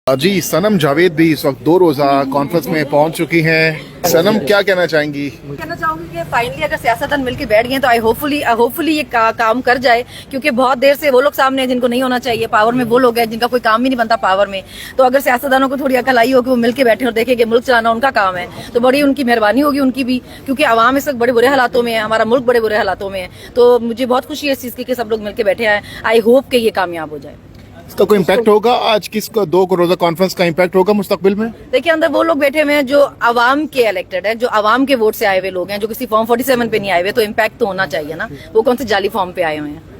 जी सनम जावेद भी इस वक्त 2 रोज़ा कॉन्फ्रेंस में पहुंच चुकी हैं। सनम क्या कहना चाहेंगी? कहना चाहूंगी कि फाइनली अगर सियासतदान मिलकर बैठ गए तो आई होपफुली ये काम कर जाए, क्योंकि बहुत देर से वो लोग सामने हैं जिनको नहीं होना चाहिए। पावर में वो लोग हैं जिनका कोई काम ही नहीं बनता पावर में। तो अगर सियासतदानों को थोड़ी अकल आई हो कि वो मिलकर बैठे और देखें कि मुल्क चलाना उनका काम है, तो बड़ी उनकी मेहरबानी होगी उनकी भी, क्योंकि आवाम इस वक्त बड़े बुरे हालातों में है, हमारा मुल्क बड़े बुरे हालातों में है। तो मुझे बहुत खुशी है इस चीज़ की कि सब लोग मिलकर बैठे हैं। आई होप कि ये कामयाब हो जाए। इसका कोई इम्पैक्ट होगा? आज किस 2 रोज़ा कॉन्फ्रेंस का इम्पैक्ट होगा मुस्तकबिल में? देखिए, अंदर वो लोग बैठे हुए हैं जो अवाम के इलेक्टेड है, जो अवाम के वोट से आए हुए लोग हैं, जो किसी फॉर्म 47 पे नहीं आए हुए। तो इम्पैक्ट तो होना चाहिए ना, वो कौन से जाली फॉर्म पे आए हुए हैं।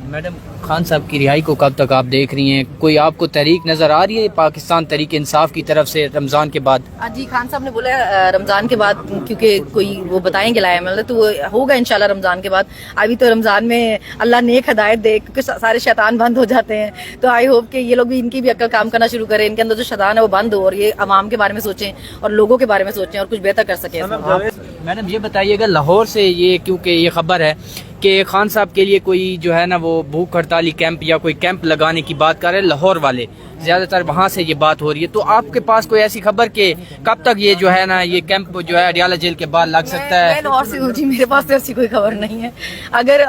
मैडम, खान साहब की रिहाई को कब तक आप देख रही हैं? कोई आपको तहरीक नजर आ रही है पाकिस्तान तहरीक इंसाफ की तरफ से रमजान के बाद? जी, खान साहब ने बोला रमजान के बाद, क्योंकि कोई वो बताएंगे लाया तो वो होगा इंशाल्लाह रमजान के बाद। अभी तो रमजान में अल्लाह नेक हदायत दे, क्योंकि सारे शैतान बंद हो जाते हैं। तो आई होप कि ये लोग भी, इनकी भी अक्ल काम करना शुरू करें, इनके अंदर जो शैतान है वो बंद हो और ये अवाम के बारे में सोचें और लोगों के बारे में सोचें और कुछ बेहतर कर सकें। मैडम, ये बताइएगा, लाहौर से ये, क्योंकि ये खबर है कि खान साहब के लिए कोई जो है ना वो भूख हड़ताली कैंप या कोई कैंप लगाने की बात कर रहे हैं लाहौर वाले, ज्यादातर वहाँ से ये बात हो रही है। तो आपके पास कोई ऐसी खबर कि कब तक ये जो है ना ये कैंप जो है अडियाला जेल के बाद लग सकता है? मैं लाहौर से हूँ जी, मेरे पास तो ऐसी कोई खबर नहीं है। अगर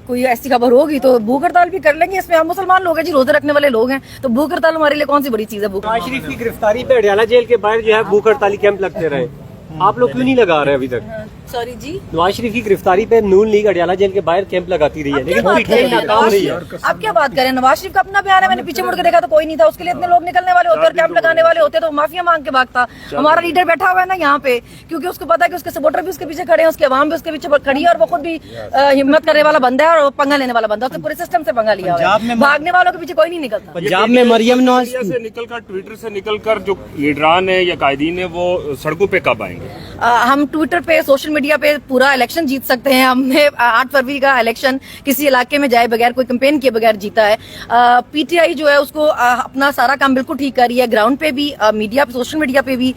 कोई ऐसी खबर होगी तो भूख हड़ताल भी कर लेंगे। इसमें हम मुसलमान लोग हैं जी, रोजे रखने वाले लोग हैं, तो भूख हड़ताल हमारे लिए कौन सी बड़ी चीज है। नवाज शरीफ की गिरफ्तारी पे अडियाला जेल के बाहर जो है भूख हड़ताली कैंप लगते रहे, आप लोग क्यों नहीं लगा रहे अभी तक? सॉरी जी, नवाज शरीफ की गिरफ्तारी पे नून लीग अडियाला जेल के बाहर कैंप लगाती रही है, लेकिन पीटीआई नाकाम रही है। अब क्या बात करें, नवाज शरीफ का अपना बयान है, मैंने पीछे मुड़ के देखा तो कोई नहीं था। उसके लिए इतने लोग निकलने वाले होते और कैंप लगाने वाले होते तो माफिया मांग के भागता। हमारा लीडर बैठा हुआ है ना यहाँ पे, क्योंकि उसको पता है कि उसके सपोर्टर भी उसके पीछे खड़े हैं, उसकी आवाम भी उसके पीछे खड़ी है और वो खुद भी हिम्मत करने वाला बंदा है और पंगा लेने वाला बंदा है। उसने पूरे सिस्टम से पंगा लिया हुआ है, भागने वालों के पीछे कोई नहीं निकलता। पंजाब में मरियम नवाज से निकलकर, ट्विटर से निकलकर जो लीडरान है या कायदीन है वो सड़कों पे कब आएंगे? हम ट्विटर पे, सोशल मीडिया पे पूरा इलेक्शन जीत सकते हैं। हमने 8 फरवरी का इलेक्शन किसी इलाके में जाए बगैर, कोई कैंपेन किए बगैर जीता है। पीटीआई जो है उसको अपना सारा काम बिल्कुल ठीक कर रही है। ग्राउंड पे भी, मीडिया पे, सोशल मीडिया पे भी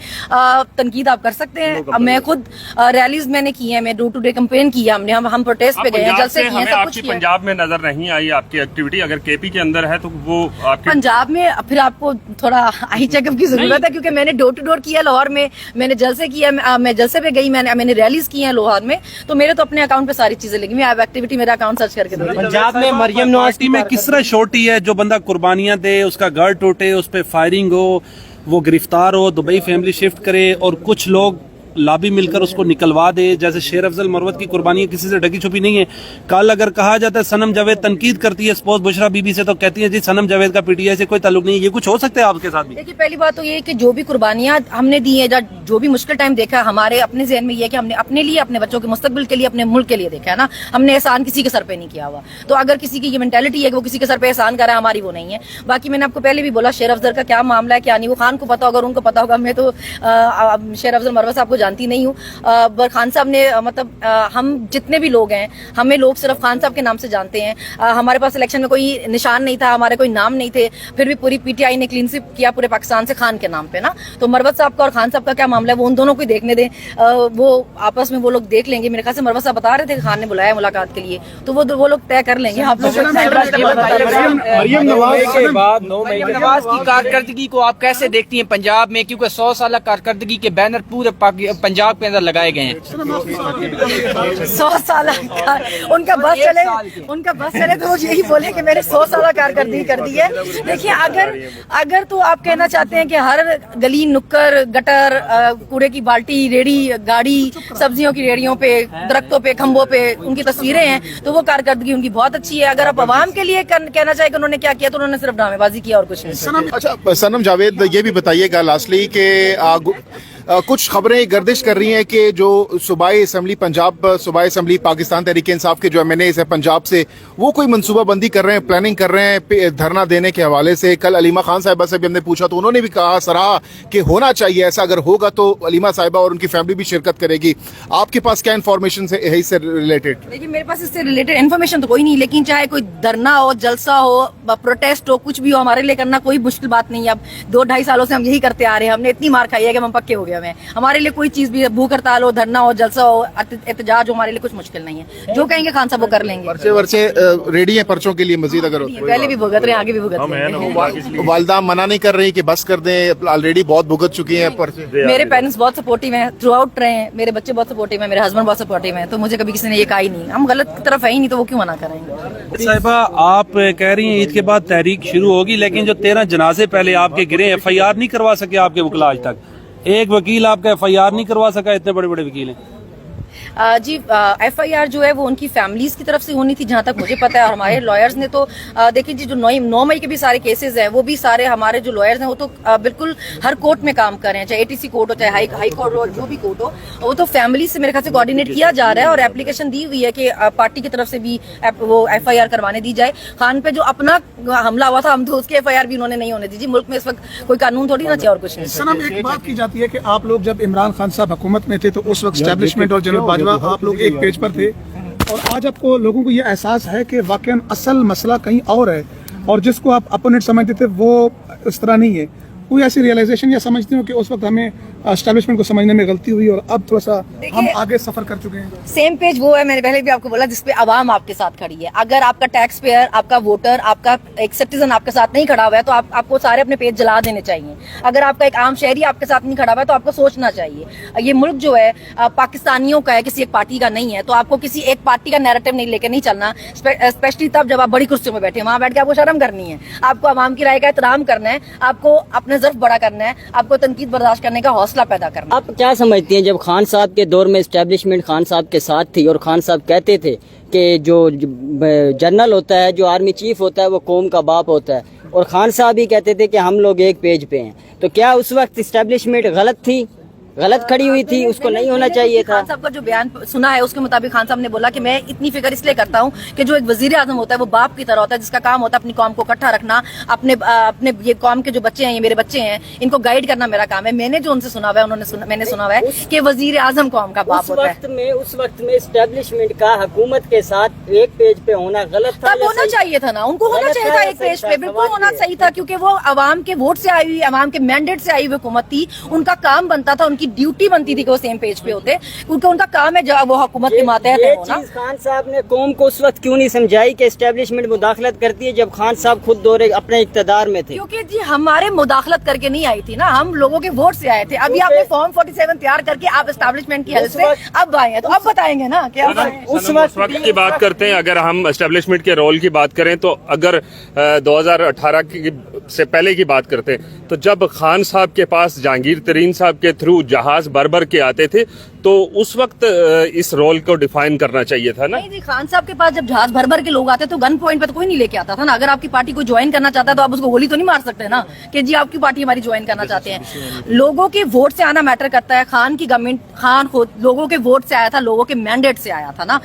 तनकीद आप कर सकते हैं। मैं खुद रैलीज मैंने की है, मैं डोर टू डे कैंपेन किया हमने, हम प्रोटेस्ट पे गए हैं, जलसे किए हैं, सब कुछ किया। पंजाब में नजर नहीं आई आपकी एक्टिविटी, अगर केपी के अंदर है तो वो आपकी पंजाब में फिर आपको थोड़ा आई चेकअप की जरूरत है, क्योंकि मैंने डोर टू डोर किया लाहौर में, मैंने जलसे किया, मैं जलसे पे गई, मैंने रैलीज की हैं लाहौर में। तो मेरे तो अपने अकाउंट पे सारी चीजें लगी। मैं एक्टिविटी मेरा अकाउंट सर्च करके दूंगी। पंजाब में मरियम नवाज में किस तरह छोटी है, जो बंदा कुर्बानियां दे, उसका घर टूटे, उस पर फायरिंग हो, वो गिरफ्तार हो, दुबई फैमिली शिफ्ट करे और कुछ लोग लाबी मिलकर उसको निकलवा दे। जैसे शेर अफजल मरवत की कुर्बानी किसी से ढकी छुपी नहीं है। कल अगर कहा जाता है सनम जावेद तनकीद करती है स्पोर्ट्स बुशरा बीबी से, तो कहती है जी सनम जावेद का पीटीआई से कोई ताल्लुक नहीं है। ये कुछ हो सकता है आपके साथ भी? देखिए, पहली बात तो ये कि जो भी कुर्बानियां हमने दी है, जो भी मुश्किल टाइम देखा है, हमारे अपने ज़हन में ये है कि हमने अपने लिए, अपने बच्चों के मुस्तकबिल के लिए, अपने मुल्क के लिए देखा है ना। हमने एहसान किसी के सर पे नहीं किया हुआ। तो अगर किसी की ये मेंटालिटी है कि वो किसी के सर पे एहसान कर रहा है, हमारी वो नहीं है। बाकी मैंने आपको पहले भी बोला, शेर अफजल का क्या मामला है क्या नहीं, वो खान को पता होगा और उनको पता होगा। मैं तो शेर अफजल मरवत साहब को जानती नहीं हूँ। खान साहब ने मतलब हम जितने भी लोग हैं, हमें लोग सिर्फ खान साहब के नाम से जानते हैं। हमारे पास इलेक्शन में कोई निशान नहीं था, हमारे कोई नाम नहीं थे, फिर भी पूरी पीटीआई ने क्लीन स्वीप किया पूरे पाकिस्तान से खान के नाम पे ना। तो मरवत साहब का और खान साहब का क्या मामला है वो उन दोनों को ही देखने दें, वो आपस में वो लोग देख लेंगे। मेरे ख्याल से मरवत साहब बता रहे थे कि खान ने बुलाया मुलाकात के लिए, तो वो लोग तय कर लेंगे। आप लोग मरियम नवाज की कारकर्दगी को आप कैसे देखती हैं पंजाब में, क्योंकि 100 साल कारकर्दगी के बैनर पूरे पंजाब के अंदर लगाए गए हैं? 100 साल उनका बस चले तो वो यही बोले कि मैंने 100 साल कारकर्दगी कर दी है। देखिए, अगर तो आप कहना चाहते हैं कि हर गली, नुक्कड़, गटर, कूड़े की बाल्टी, रेड़ी, गाड़ी, सब्जियों की रेड़ियों पे, दरख्तों पे, खंभों पे उनकी तस्वीरें हैं, तो वो कारकर्दगी उनकी बहुत अच्छी है। अगर आप आवाम के लिए कहना चाहे कि उन्होंने क्या किया, तो उन्होंने सिर्फ ड्रामेबाजी किया और कुछ नहीं। अच्छा सनम जावेद, ये भी बताइएगा लास्टली के कुछ खबरें गर्दिश कर रही हैं कि जो सूबाई असम्बली पंजाब, सूबाई असम्बली पाकिस्तान तहरीक इंसाफ के जो MNAs है पंजाब से, वो कोई मनसूबाबंदी कर रहे हैं, प्लानिंग कर रहे हैं धरना देने के हवाले से। कल अलीमा खान साहिबा से भी हमने पूछा तो उन्होंने भी कहा, सराहा कि होना चाहिए ऐसा, अगर होगा तो अलीमा साहिबा और उनकी फैमिली भी शिरकत करेगी। आपके पास क्या इन्फॉर्मेशन है इससे रिलेटेड? देखिए, मेरे पास इससे रिलेटेड इन्फॉर्मेशन तो कोई नहीं, लेकिन चाहे कोई धरना हो, जलसा हो, प्रोटेस्ट हो, कुछ भी हो, हमारे लिए करना कोई मुश्किल बात नहीं है। अब 2-2.5 सालों से हम यही करते आ रहे हैं। हमने इतनी मार खाई है कि हम पक्के हो गए। इंडिया में। हमारे लिए कोई चीज भी, भूख हड़ताल हो, धरना हो, जलसा हो, एहतजाज हो, हमारे लिए कुछ मुश्किल नहीं है। जो कहेंगे खान साहब वो कर लेंगे। पर्चे वर्चे रेडी है पर्चों के लिए मजीद अगर हो? पहले भी भुगत रहे हैं, आगे भी भुगत रहे हैं। वालदा मना नहीं कर रही कि बस कर दें, ऑलरेडी बहुत भुगत चुकी हैं पर्चे? मेरे पेरेंट्स बहुत सपोर्टिव हैं, थ्रू आउट रहे हैं, मेरे बच्चे बहुत सपोर्टिव हैं, मेरे हस्बैंड बहुत सपोर्टिव हैं, तो मुझे कभी किसी ने ये कहा ही नहीं। हम गलत तरफ है ही नहीं, तो वो क्यों मना करेंगे। साहिबा, आप कह रही हैं ईद के बाद तहरीक शुरू होगी, लेकिन जो 13 जनाजे पहले आपके गिरे, FIR नहीं करवा सके आपके वकील आज तक? एक वकील आपका FIR नहीं करवा सका, इतने बड़े बड़े वकील हैं। जी FIR जो है वो उनकी फैमिलीज की तरफ से होनी थी, जहां तक मुझे पता है। और हमारे लॉयर्स ने तो देखिए जी, जो 9 मई के भी सारे केसेस हैं, वो भी सारे हमारे जो लॉयर्स हैं वो तो बिल्कुल हर कोर्ट में काम कर रहे हैं, चाहे ATC कोर्ट हो, चाहे हाई कोर्ट हो, जो भी कोर्ट हो, वो तो फैमिली से मेरे ख्याल से कोऑर्डिनेट किया जा रहा है। और एप्लीकेशन दी हुई है कि पार्टी की तरफ से भी वो FIR करवाने दी जाए। खान पे जो अपना हमला हुआ था, हम तो उसकी FIR भी उन्होंने नहीं होने दी जी। मुल्क में इस वक्त कोई कानून थोड़ी ना चाहिए और कुछ नहीं। सनम, एक बात की जाती है कि आप लोग जब इमरान खान साहब हुकूमत में थे तो उस वक्त एस्टेब्लिशमेंट और जनरल बाजवा आप लोग एक पेज पर थे, और आज आपको लोगों को ये एहसास है कि वाकई असल मसला कहीं और है, और जिसको आप अपोनेंट समझते थे वो इस तरह नहीं है। कोई ऐसी रियलाइजेशन या समझते हो कि उस वक्त हमें एस्टेब्लिशमेंट को समझने में गलती हुई और अब थोड़ा सा हम आगे सफर कर चुके हैं? सेम पेज वो है, मैंने पहले भी आपको बोला, जिसपे आवाम आपके साथ खड़ी है। अगर आपका टैक्स पेयर, आपका वोटर, आपका एक सिटीजन आपके साथ नहीं खड़ा हुआ है तो आपको सारे अपने पेज जला देने चाहिए। अगर आपका एक आम शहरी आपके साथ नहीं खड़ा हुआ है तो आपको सोचना चाहिए। ये मुल्क जो है पाकिस्तानियों का है, किसी एक पार्टी का नहीं है, तो आपको किसी एक पार्टी का नैरेटिव नहीं लेकर नहीं चलना, स्पेशली तब जब आप बड़ी कुर्सियों में बैठे। वहां बैठ के आपको शर्म करनी है, आपको आवाम की राय का एहतराम करना है, आपको अपने ज़र्फ बड़ा करना है, आपको तनकीद बर्दाश्त करने का हौसला पैदा करना है। आप क्या समझती हैं, जब खान साहब के दौर में एस्टेब्लिशमेंट खान साहब के साथ थी और खान साहब कहते थे कि जो जनरल होता है, जो आर्मी चीफ होता है, वो कौम का बाप होता है, और खान साहब ही कहते थे कि हम लोग एक पेज पे हैं, तो क्या उस वक्त एस्टेब्लिशमेंट गलत थी, गलत खड़ी हुई थी, उसको नहीं होना चाहिए था? खान साहब का जो बयान सुना है उसके मुताबिक खान साहब ने बोला कि मैं इतनी फिक्र इसलिए करता हूं कि जो एक वजीर आजम होता है वो बाप की तरह होता है, जिसका काम होता है अपनी कौम को इकट्ठा रखना, अपने ये कौम के जो बच्चे हैं, ये मेरे बच्चे हैं, इनको गाइड करना मेरा काम है। मैंने जो उनसे सुना हुआ है, मैंने सुना हुआ है कि वजीर आजम कौम का बाप होता है। उस वक्त में एस्टेब्लिशमेंट का हुकूमत के साथ एक पेज पे होना गलत था? तब होना चाहिए था ना, उनको होना चाहिए था एक पेज पे, बिल्कुल होना सही था, क्योंकि वो अवाम के वोट से आई हुई, अवाम के मैंडेट से आई हुई हुकूमत थी। उनका काम बनता था, उनकी ड्यूटी बनती थी कि वो सेम पेज पे होते, क्योंकि उनका काम है जब वो हुकूमत के मातहत होना। खान साहब ने कौम को उस वक्त क्यों नहीं समझाई कि एस्टेब्लिशमेंट मुदाखलत करती है, जब खान साहब खुद दौरे अपने इक्तदार में थे? क्योंकि जी हमारे मुदाखलत करके नहीं आई थी ना, हम लोगों के वोट से आए थे। अभी आपने फॉर्म 47 तैयार करके आप एस्टेब्लिशमेंट की हेल्प से अब आए हैं, तो अब बताएंगे ना कि उस वक्त की बात करते हैं। अगर हम एस्टेब्लिशमेंट के रोल की बात करें तो अगर 2018 से पहले की बात करते हैं तो जब खान साहब के पास जहांगीर तरीन साहब के थ्रू जहाज भर के आते थे तो उस वक्त इस रोल को डिफाइन करना चाहिए था ना? नहीं जी, खान साहब के पास जब जहाज भर के लोग आते तो गन पॉइंट पे तो कोई नहीं लेके आता था ना। अगर आपकी पार्टी को ज्वाइन करना चाहता है तो आप उसको गोली तो नहीं मार सकते ना कि जी आपकी पार्टी हमारी ज्वाइन करना चाहते हैं। लोगों के वोट से आना मैटर करता है। खान की गवर्नमेंट, खान खुद लोगों के वोट से आया था, लोगों के मैंडेट से आया था ना।